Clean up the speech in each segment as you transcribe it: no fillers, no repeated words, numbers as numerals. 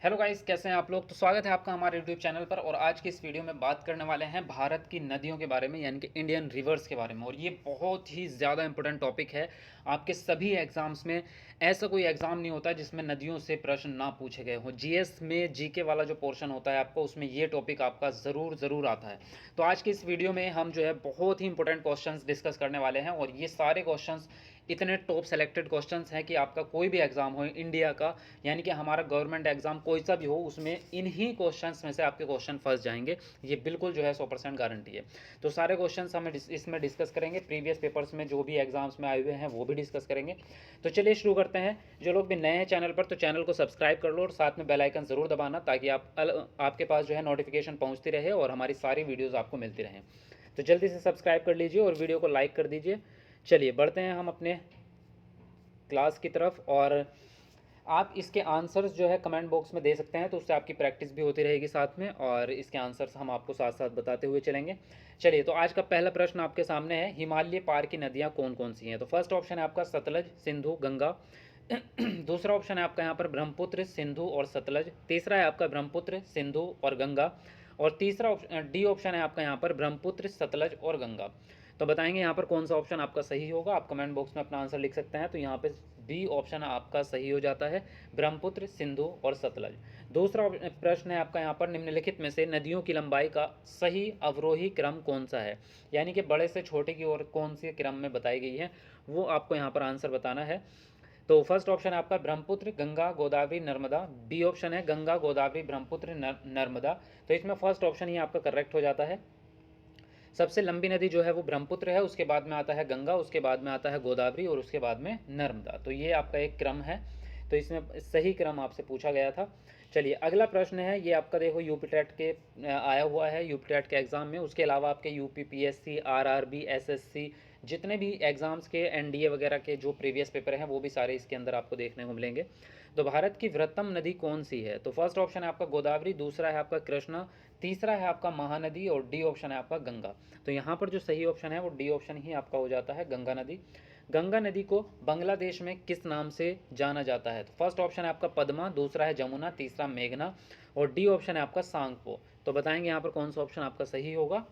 Hello guys, कैसे हैं आप लोग। तो स्वागत है आपका हमारे यूट्यूब चैनल पर। और आज की इस वीडियो में बात करने वाले हैं भारत की नदियों के बारे में, यानी कि इंडियन रिवर्स के बारे में। और ये बहुत ही ज़्यादा इंपॉर्टेंट टॉपिक है। आपके सभी एग्जाम्स में ऐसा कोई एग्ज़ाम नहीं होता जिसमें नदियों से प्रश्न ना पूछे गए हों। जीएस में जीके वाला जो पोर्शन होता है आपको, उसमें ये टॉपिक आपका ज़रूर ज़रूर आता है। तो आज की इस वीडियो में हम जो है बहुत ही इंपॉर्टेंट क्वेश्चंस डिस्कस करने वाले हैं। और ये सारे क्वेश्चंस इतने टॉप सेलेक्टेड क्वेश्चंस हैं कि आपका कोई भी एग्ज़ाम हो इंडिया का, यानी कि हमारा गवर्नमेंट एग्जाम कोई सा भी हो, उसमें इन्हीं क्वेश्चंस में से आपके क्वेश्चन फंस जाएंगे। ये बिल्कुल जो है 100% गारंटी है। तो सारे क्वेश्चंस हम इसमें डिस्कस करेंगे। प्रीवियस पेपर्स में जो भी एग्जाम्स में आए हुए हैं वो भी डिस्कस करेंगे। तो चलिए शुरू करते हैं। जो लोग भी नए हैं चैनल पर, तो चैनल को सब्सक्राइब कर लो और साथ में बेल आइकन ज़रूर दबाना, ताकि आपके पास जो है नोटिफिकेशन पहुँचती रहे और हमारी सारी वीडियोज़ आपको मिलती रहें। तो जल्दी से सब्सक्राइब कर लीजिए और वीडियो को लाइक कर दीजिए। चलिए बढ़ते हैं हम अपने क्लास की तरफ। और आप इसके आंसर्स जो है कमेंट बॉक्स में दे सकते हैं, तो उससे आपकी प्रैक्टिस भी होती रहेगी साथ में, और इसके आंसर्स हम आपको साथ साथ बताते हुए चलेंगे। चलिए, तो आज का पहला प्रश्न आपके सामने है, हिमालय पार की नदियाँ कौन कौन सी हैं। तो फर्स्ट ऑप्शन है आपका सतलज, सिंधु, गंगा। दूसरा ऑप्शन है आपका यहाँ पर ब्रह्मपुत्र, सिंधु और सतलज। तीसरा है आपका ब्रह्मपुत्र, सिंधु और गंगा। और तीसरा ऑप्शन डी ऑप्शन है आपका यहाँ पर ब्रह्मपुत्र, सतलज और गंगा। तो बताएंगे यहाँ पर कौन सा ऑप्शन आपका सही होगा। आप कमेंट बॉक्स में अपना आंसर लिख सकते हैं। तो यहाँ पे बी ऑप्शन आपका सही हो जाता है, ब्रह्मपुत्र, सिंधु और सतलज। दूसरा प्रश्न है आपका यहाँ पर, निम्नलिखित में से नदियों की लंबाई का सही अवरोही क्रम कौन सा है, यानी कि बड़े से छोटे की ओर कौन से क्रम में बताई गई है, वो आपको यहाँ पर आंसर बताना है। तो फर्स्ट ऑप्शन है आपका ब्रह्मपुत्र, गंगा, गोदावरी, नर्मदा। बी ऑप्शन है गंगा, गोदावरी, ब्रह्मपुत्र, नर्मदा। तो इसमें फर्स्ट ऑप्शन ही आपका करेक्ट हो जाता है। सबसे लंबी नदी जो है वो ब्रह्मपुत्र है, उसके बाद में आता है गंगा, उसके बाद में आता है गोदावरी और उसके बाद में नर्मदा। तो ये आपका एक क्रम है। तो इसमें सही क्रम आपसे पूछा गया था। चलिए अगला प्रश्न है, ये आपका देखो यूपी टेट के आया हुआ है, यूपी टेट के एग्ज़ाम में। उसके अलावा आपके यूपी पीएससी, आरआरबी, एसएससी, जितने भी एग्ज़ाम्स के एनडीए वगैरह के जो प्रीवियस पेपर हैं वो भी सारे इसके अंदर आपको देखने को मिलेंगे। तो भारत की वृहत्तम नदी कौन सी है। तो फर्स्ट ऑप्शन है आपका गोदावरी, दूसरा है आपका कृष्णा, तीसरा है आपका महानदी और डी ऑप्शन है आपका गंगा। तो यहाँ पर जो सही ऑप्शन है वो डी ऑप्शन ही आपका हो जाता है, गंगा नदी। गंगा नदी को बांग्लादेश में किस नाम से जाना जाता है। तो फर्स्ट ऑप्शन है आपका पद्मा, दूसरा है जमुना, तीसरा मेघना और डी ऑप्शन है आपका सांगपो। तो बताएंगे यहाँ पर कौन सा ऑप्शन आपका सही होगा।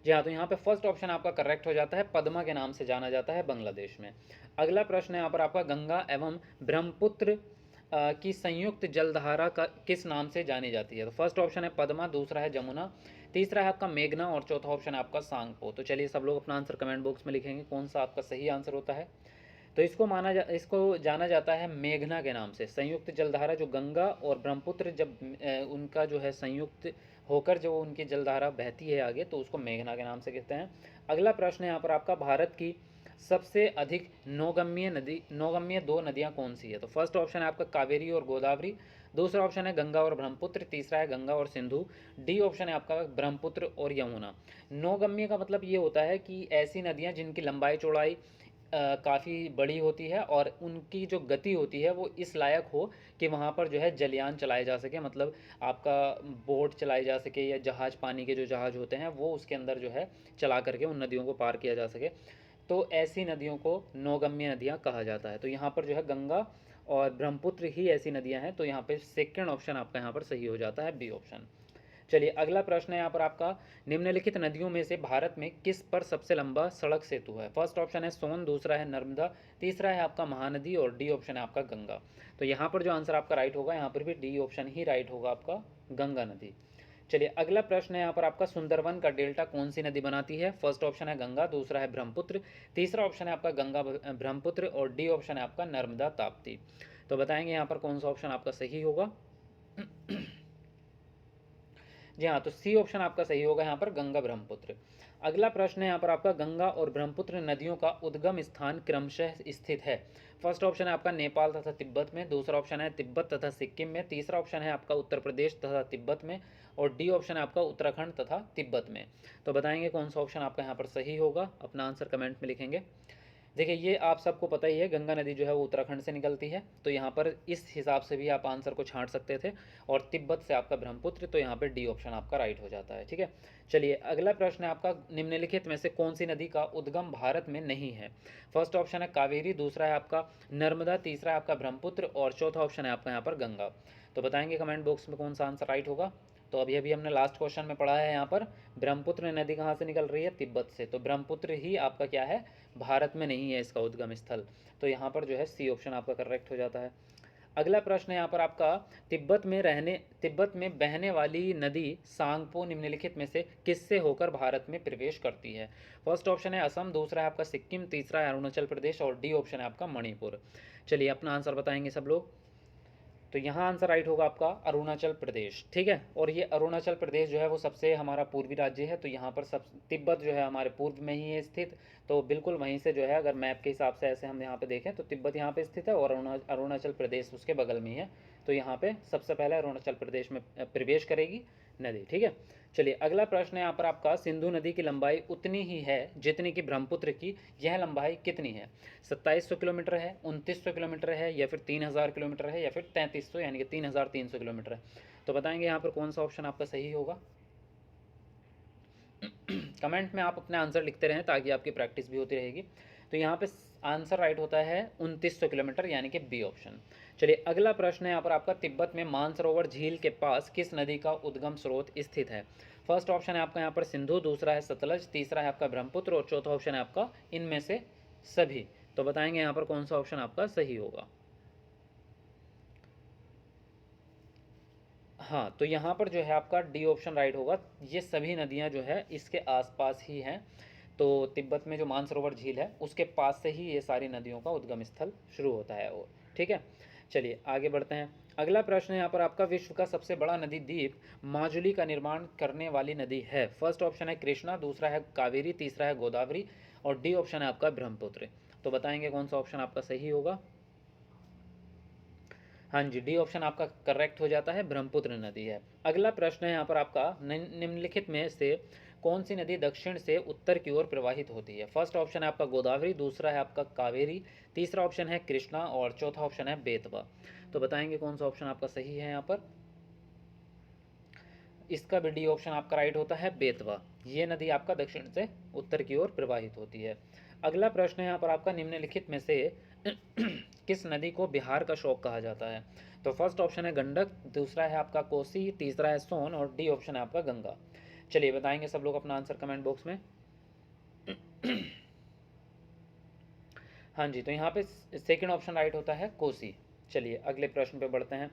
जी हाँ, तो यहाँ पे फर्स्ट ऑप्शन आपका करेक्ट हो जाता है, पद्मा के नाम से जाना जाता है बांग्लादेश में। अगला प्रश्न है यहाँ पर आपका, गंगा एवं ब्रह्मपुत्र की संयुक्त जलधारा का किस नाम से जानी जाती है। तो फर्स्ट ऑप्शन है पद्मा, दूसरा है जमुना, तीसरा है आपका मेघना और चौथा ऑप्शन है आपका सांगपो। तो चलिए सब लोग अपना आंसर कमेंट बॉक्स में लिखेंगे कौन सा आपका सही आंसर होता है। तो इसको जाना जाता है मेघना के नाम से। संयुक्त जलधारा जो गंगा और ब्रह्मपुत्र जब उनका जो है संयुक्त होकर जो उनकी जलधारा बहती है आगे, तो उसको मेघना के नाम से कहते हैं। अगला प्रश्न है यहाँ पर आपका, भारत की सबसे अधिक नौगम्य दो नदियाँ कौन सी है। तो फर्स्ट ऑप्शन है आपका कावेरी और गोदावरी, दूसरा ऑप्शन है गंगा और ब्रह्मपुत्र, तीसरा है गंगा और सिंधु, डी ऑप्शन है आपका ब्रह्मपुत्र और यमुना। नौगम्य का मतलब ये होता है कि ऐसी नदियाँ जिनकी लंबाई चौड़ाई काफ़ी बड़ी होती है और उनकी जो गति होती है वो इस लायक हो कि वहाँ पर जो है जलयान चलाए जा सके, मतलब आपका बोट चलाई जा सके या जहाज़, पानी के जो जहाज़ होते हैं वो उसके अंदर जो है चला करके उन नदियों को पार किया जा सके। तो ऐसी नदियों को नौगम्य नदियाँ कहा जाता है। तो यहाँ पर जो है गंगा और ब्रह्मपुत्र ही ऐसी नदियाँ हैं। तो यहाँ पे सेकंड ऑप्शन आपका यहाँ पर सही हो जाता है, बी ऑप्शन। चलिए अगला प्रश्न है यहाँ पर आपका, निम्नलिखित नदियों में से भारत में किस पर सबसे लंबा सड़क सेतु है। फर्स्ट ऑप्शन है सोन, दूसरा है नर्मदा, तीसरा है आपका महानदी और डी ऑप्शन है आपका गंगा। तो यहाँ पर जो आंसर आपका राइट होगा, यहाँ पर भी डी ऑप्शन ही राइट होगा आपका, गंगा नदी। चलिए अगला प्रश्न है यहाँ पर आपका, सुंदरवन का डेल्टा कौन सी नदी बनाती है। फर्स्ट ऑप्शन है गंगा, दूसरा है ब्रह्मपुत्र, तीसरा ऑप्शन है आपका गंगा ब्रह्मपुत्र और डी ऑप्शन है आपका नर्मदा ताप्ती। तो बताएंगे यहाँ पर कौन सा ऑप्शन आपका सही होगा। जी हाँ, तो सी ऑप्शन आपका सही होगा यहाँ पर, गंगा ब्रह्मपुत्र। अगला प्रश्न है यहाँ पर आपका, गंगा और ब्रह्मपुत्र नदियों का उद्गम स्थान क्रमशः स्थित है। फर्स्ट ऑप्शन है आपका नेपाल तथा तिब्बत में, दूसरा ऑप्शन है तिब्बत तथा सिक्किम में, तीसरा ऑप्शन है आपका उत्तर प्रदेश तथा तिब्बत में और डी ऑप्शन है आपका उत्तराखंड तथा तिब्बत में। तो बताएंगे कौन सा ऑप्शन आपका यहाँ पर सही होगा, अपना आंसर कमेंट में लिखेंगे। देखिए ये आप सबको पता ही है, गंगा नदी जो है वो उत्तराखंड से निकलती है, तो यहाँ पर इस हिसाब से भी आप आंसर को छांट सकते थे। और तिब्बत से आपका ब्रह्मपुत्र, तो यहाँ पे डी ऑप्शन आपका राइट हो जाता है। ठीक है, चलिए अगला प्रश्न है आपका, निम्नलिखित में से कौन सी नदी का उद्गम भारत में नहीं है? फर्स्ट ऑप्शन है कावेरी, दूसरा है आपका नर्मदा, तीसरा है आपका ब्रह्मपुत्र और चौथा ऑप्शन है आपका यहाँ पर गंगा। तो बताएंगे कमेंट बॉक्स में कौन सा आंसर राइट होगा। तो अभी अभी हमने लास्ट क्वेश्चन में पढ़ा है, यहाँ पर ब्रह्मपुत्र नदी कहाँ से निकल रही है? तिब्बत से। तो ब्रह्मपुत्र ही आपका क्या है? भारत में नहीं है इसका उद्गम स्थल। तो यहाँ पर जो है सी ऑप्शन आपका करेक्ट हो जाता है। अगला प्रश्न है यहाँ पर आपका, तिब्बत में बहने वाली नदी सांगपो निम्नलिखित में से किससे होकर भारत में प्रवेश करती है? फर्स्ट ऑप्शन है असम, दूसरा है आपका सिक्किम, तीसरा है अरुणाचल प्रदेश और डी ऑप्शन है आपका मणिपुर। चलिए अपना आंसर बताएंगे सब लोग। तो यहाँ आंसर राइट होगा आपका अरुणाचल प्रदेश। ठीक है, और ये अरुणाचल प्रदेश जो है वो सबसे हमारा पूर्वी राज्य है, तो यहाँ पर सब तिब्बत जो है हमारे पूर्व में ही है स्थित। तो बिल्कुल वहीं से जो है, अगर मैप के हिसाब से ऐसे हम यहाँ पे देखें तो तिब्बत यहाँ पे स्थित है और अरुणाचल प्रदेश उसके बगल में ही है। तो यहाँ पे सबसे पहले अरुणाचल प्रदेश में प्रवेश करेगी नदी। ठीक है, चलिए अगला प्रश्न है यहाँ पर आपका, सिंधु नदी की लंबाई उतनी ही है जितनी कि ब्रह्मपुत्र की, यह लंबाई कितनी है? 2700 किलोमीटर है, 2900 किलोमीटर है, या फिर 3000 किलोमीटर है, या फिर 3300 यानी कि 3300 किलोमीटर है? तो बताएंगे यहाँ पर कौन सा ऑप्शन आपका सही होगा। कमेंट में आप अपने आंसर लिखते रहें ताकि आपकी प्रैक्टिस भी होती रहेगी। तो यहाँ पे आंसर राइट होता है 2900 किलोमीटर यानी कि बी ऑप्शन। चलिए अगला प्रश्न है यहाँ पर आपका, तिब्बत में मानसरोवर झील के पास किस नदी का उद्गम स्रोत स्थित है? फर्स्ट ऑप्शन है आपका यहाँ पर सिंधु, दूसरा है सतलज, तीसरा है आपका ब्रह्मपुत्र और चौथा ऑप्शन है आपका इनमें से सभी। तो बताएंगे यहाँ पर कौन सा ऑप्शन आपका सही होगा। हाँ, तो यहाँ पर जो है आपका डी ऑप्शन राइट होगा। ये सभी नदियाँ जो है इसके आसपास ही हैं। तो तिब्बत में जो मानसरोवर झील है उसके पास से ही ये सारी नदियों का उद्गम स्थल शुरू होता है। और ठीक है, चलिए आगे बढ़ते हैं। अगला प्रश्न है यहाँ पर आपका, विश्व का सबसे बड़ा नदी द्वीप माजुली का निर्माण करने वाली नदी है? फर्स्ट ऑप्शन है कृष्णा, दूसरा है कावेरी, तीसरा है गोदावरी और डी ऑप्शन है आपका ब्रह्मपुत्र। तो बताएंगे कौन सा ऑप्शन आपका सही होगा। हाँ जी, डी ऑप्शन आपका करेक्ट हो जाता है, ब्रह्मपुत्र नदी है। अगला प्रश्न है यहाँ पर आपका, निम्नलिखित में से कौन सी नदी दक्षिण से उत्तर की ओर प्रवाहित होती है? फर्स्ट ऑप्शन है आपका गोदावरी, दूसरा है आपका कावेरी, तीसरा ऑप्शन है कृष्णा और चौथा ऑप्शन है बेतवा। तो बताएंगे कौन सा ऑप्शन आपका सही है यहाँ पर। इसका भी डी ऑप्शन आपका राइट होता है, बेतवा। ये नदी आपका दक्षिण से उत्तर की ओर प्रवाहित होती है। अगला प्रश्न है यहाँ पर आपका, निम्नलिखित में से किस नदी को बिहार का शोक कहा जाता है? तो फर्स्ट ऑप्शन है गंडक, दूसरा है आपका कोसी, तीसरा है सोन और डी ऑप्शन है आपका गंगा। चलिए बताएंगे सब लोग अपना आंसर कमेंट बॉक्स में। हाँ जी, तो यहाँ पे सेकंड ऑप्शन राइट होता है कोसी। चलिए अगले प्रश्न पे बढ़ते हैं।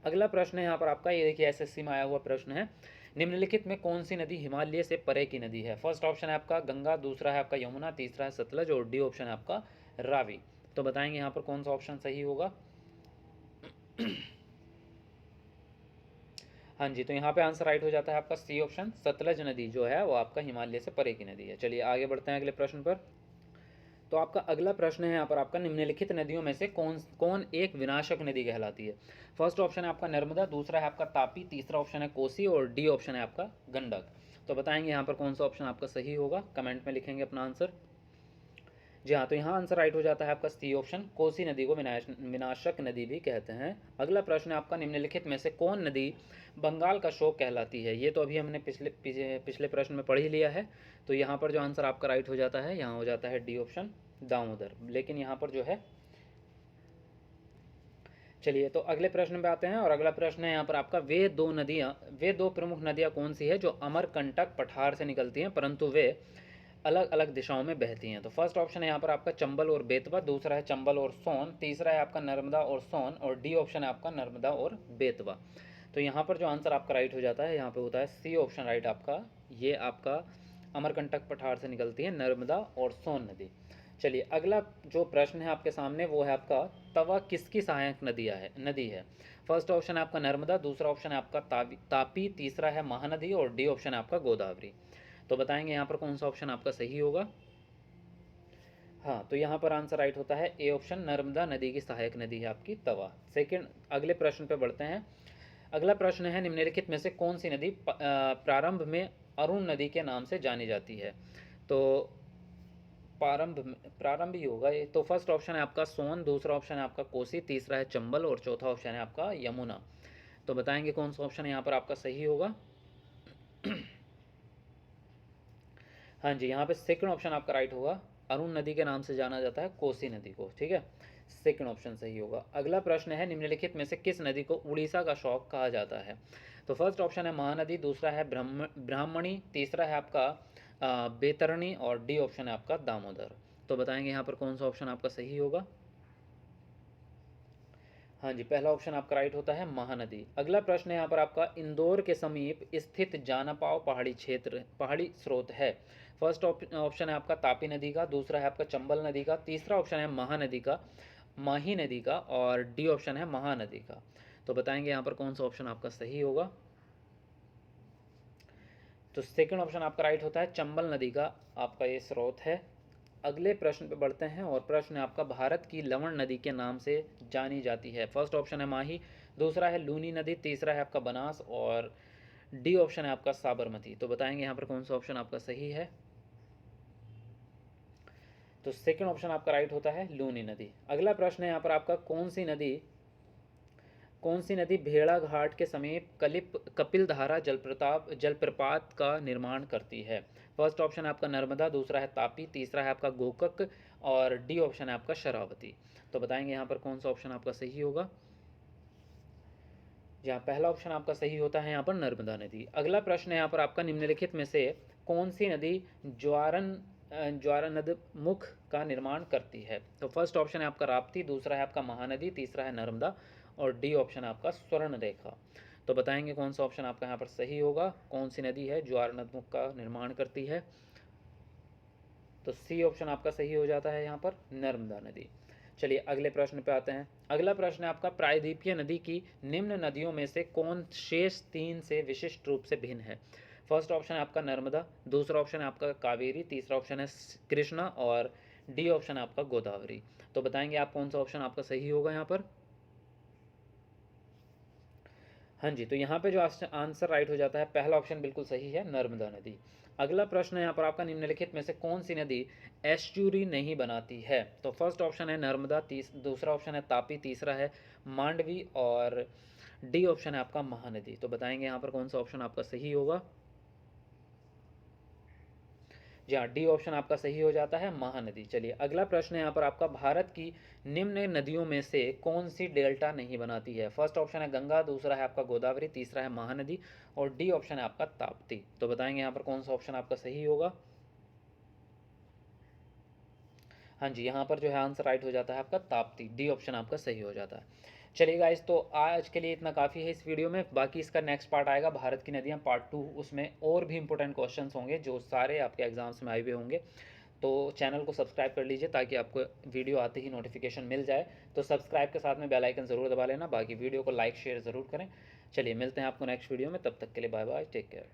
अगला प्रश्न है यहाँ पर आपका, ये देखिए एसएससी में आया हुआ प्रश्न है, निम्नलिखित में कौन सी नदी हिमालय से परे की नदी है? फर्स्ट ऑप्शन है आपका गंगा, दूसरा है आपका यमुना, तीसरा है सतलज और डी ऑप्शन है आपका रावी। तो बताएंगे यहाँ पर कौन सा ऑप्शन सही होगा। हाँ जी, तो यहाँ पे आंसर राइट हो जाता है आपका सी ऑप्शन, सतलज नदी जो है वो आपका हिमालय से परे की नदी है। चलिए आगे बढ़ते हैं अगले प्रश्न पर। तो आपका अगला प्रश्न है यहाँ पर आपका, निम्नलिखित नदियों में से कौन कौन एक विनाशक नदी कहलाती है? फर्स्ट ऑप्शन है आपका नर्मदा, दूसरा है आपका तापी, तीसरा ऑप्शन है कोसी और डी ऑप्शन है आपका गंडक। तो बताएंगे यहाँ पर कौन सा ऑप्शन आपका सही होगा, कमेंट में लिखेंगे अपना आंसर। जी हाँ, तो यहाँ आंसर राइट हो जाता है आपका सी ऑप्शन, कोसी नदी को विनाशक नदी भी कहते हैं। अगला प्रश्न है आपका, निम्नलिखित में से कौन नदी बंगाल का शोक कहलाती है? ये तो अभी हमने पिछले प्रश्न में पढ़ ही लिया है। तो यहाँ पर जो आंसर आपका राइट हो जाता है, यहाँ हो जाता है डी ऑप्शन दामोदर। लेकिन यहाँ पर जो है, चलिए तो अगले प्रश्न पे आते हैं। और अगला प्रश्न है यहाँ पर आपका, वे दो प्रमुख नदियाँ कौन सी है जो अमरकंटक पठार से निकलती हैं परंतु वे अलग अलग दिशाओं में बहती हैं? तो फर्स्ट ऑप्शन है यहाँ पर आपका चंबल और बेतवा, दूसरा है चंबल और सोन, तीसरा है आपका नर्मदा और सोन और डी ऑप्शन है आपका नर्मदा और बेतवा। तो यहाँ पर जो आंसर आपका राइट हो जाता है, यहाँ पे होता है सी ऑप्शन राइट आपका, ये आपका अमरकंटक पठार से निकलती है नर्मदा और सोन नदी। चलिए अगला जो प्रश्न है आपके सामने वो है आपका, तवा किसकी सहायक नदी है? फर्स्ट ऑप्शन है आपका नर्मदा, दूसरा ऑप्शन है आपका तापी, तीसरा है महानदी और डी ऑप्शन है आपका गोदावरी। तो बताएंगे यहाँ पर कौन सा ऑप्शन आपका सही होगा। हाँ, तो यहाँ पर आंसर राइट होता है ए ऑप्शन, नर्मदा नदी की सहायक नदी है आपकी तवा। सेकंड अगले प्रश्न पे बढ़ते हैं। अगला प्रश्न है, निम्नलिखित में से कौन सी नदी प्रारंभ में अरुण नदी के नाम से जानी जाती है? तो प्रारंभ ही होगा ये। तो फर्स्ट ऑप्शन है आपका सोन, दूसरा ऑप्शन है आपका कोसी, तीसरा है चंबल और चौथा ऑप्शन है आपका यमुना। तो बताएंगे कौन सा ऑप्शन यहाँ पर आपका सही होगा। हाँ जी, यहाँ पे सेकंड ऑप्शन आपका राइट होगा। अरुण नदी के नाम से जाना जाता है कोसी नदी को, ठीक है। सेकंड ऑप्शन सही होगा। अगला प्रश्न है, निम्नलिखित में से किस नदी को उड़ीसा का शौक कहा जाता है। तो फर्स्ट ऑप्शन है महानदी, दूसरा है ब्राह्मणी, तीसरा है आपका बैतरणी और डी ऑप्शन है आपका दामोदर। तो बताएंगे यहाँ पर कौन सा ऑप्शन आपका सही होगा। हाँ जी, पहला ऑप्शन आपका राइट होता है महानदी। अगला प्रश्न है यहाँ पर आपका, इंदौर के समीप स्थित जानापाव पहाड़ी क्षेत्र पहाड़ी स्रोत है। फर्स्ट ऑप्शन है आपका तापी नदी का, दूसरा है आपका चंबल नदी का, तीसरा ऑप्शन है महानदी का माही नदी का और डी ऑप्शन है महानदी का। तो बताएंगे यहाँ पर कौन सा ऑप्शन आपका सही होगा। तो सेकंड ऑप्शन आपका राइट होता है, चंबल नदी का आपका ये स्रोत है। अगले प्रश्न पे बढ़ते हैं और प्रश्न है आपका, भारत की लवण नदी के नाम से जानी जाती है। फर्स्ट ऑप्शन है माही, दूसरा है लूनी नदी, तीसरा है आपका बनास और डी ऑप्शन है आपका साबरमती। तो बताएंगे यहाँ पर कौन सा ऑप्शन आपका सही है। तो सेकंड ऑप्शन आपका राइट होता है लूनी नदी। अगला प्रश्न है यहाँ पर आपका, कौन सी नदी भेड़ा घाट के समीप कपिलधारा जलप्रपात का निर्माण करती है। फर्स्ट ऑप्शन है आपका नर्मदा, दूसरा है तापी, तीसरा है आपका गोकक और डी ऑप्शन है आपका शरावती। तो बताएंगे यहाँ पर कौन सा ऑप्शन आपका सही होगा। जहाँ पहला ऑप्शन आपका सही होता है यहाँ पर नर्मदा नदी। अगला प्रश्न है यहाँ पर आपका, निम्नलिखित में से कौन सी नदी ज्वारनद मुख का निर्माण करती है। तो फर्स्ट ऑप्शन है आपका राप्ती, दूसरा है आपका महानदी, तीसरा है नर्मदा और डी ऑप्शन है आपका स्वर्ण रेखा। तो बताएंगे कौन सा ऑप्शन आपका यहाँ पर सही होगा, कौन सी नदी है ज्वारनद मुख का निर्माण करती है। तो सी ऑप्शन आपका सही हो जाता है यहाँ पर नर्मदा नदी। चलिए अगले प्रश्न पे आते हैं। अगला प्रश्न है आपका, प्रायद्वीपीय नदी की निम्न नदियों में से कौन शेष तीन से विशिष्ट रूप से भिन्न है। फर्स्ट ऑप्शन है आपका नर्मदा, दूसरा ऑप्शन है आपका कावेरी, तीसरा ऑप्शन है कृष्णा और डी ऑप्शन है आपका गोदावरी। तो बताएंगे आप कौन सा ऑप्शन आपका सही होगा यहाँ पर। हाँ जी, तो यहाँ पे जो आंसर राइट हो जाता है, पहला ऑप्शन बिल्कुल सही है, नर्मदा नदी। अगला प्रश्न है यहाँ पर आपका, निम्नलिखित में से कौन सी नदी एस्चुरी नहीं बनाती है। तो फर्स्ट ऑप्शन है नर्मदा, दूसरा ऑप्शन है तापी, तीसरा है मांडवी और डी ऑप्शन है आपका महानदी। तो बताएंगे यहाँ पर कौन सा ऑप्शन आपका सही होगा। जी हाँ, डी ऑप्शन आपका सही हो जाता है महानदी। चलिए अगला प्रश्न है यहाँ पर आपका, भारत की निम्न नदियों में से कौन सी डेल्टा नहीं बनाती है। फर्स्ट ऑप्शन है गंगा, दूसरा है आपका गोदावरी, तीसरा है महानदी और डी ऑप्शन है आपका ताप्ती। तो बताएंगे यहाँ पर कौन सा ऑप्शन आपका सही होगा। हाँ जी, यहाँ पर जो है आंसर राइट हो जाता है आपका ताप्ती, डी ऑप्शन आपका सही हो जाता है। चलिए गाइस, तो आज के लिए इतना काफ़ी है इस वीडियो में। बाकी इसका नेक्स्ट पार्ट आएगा भारत की नदियाँ पार्ट 2, उसमें और भी इंपॉर्टेंट क्वेश्चंस होंगे जो सारे आपके एग्जाम्स में आए हुए होंगे। तो चैनल को सब्सक्राइब कर लीजिए ताकि आपको वीडियो आते ही नोटिफिकेशन मिल जाए। तो सब्सक्राइब के साथ में बेल आइकन ज़रूर दबा लेना, बाकी वीडियो को लाइक शेयर ज़रूर करें। चलिए मिलते हैं आपको नेक्स्ट वीडियो में, तब तक के लिए बाय बाय, टेक केयर।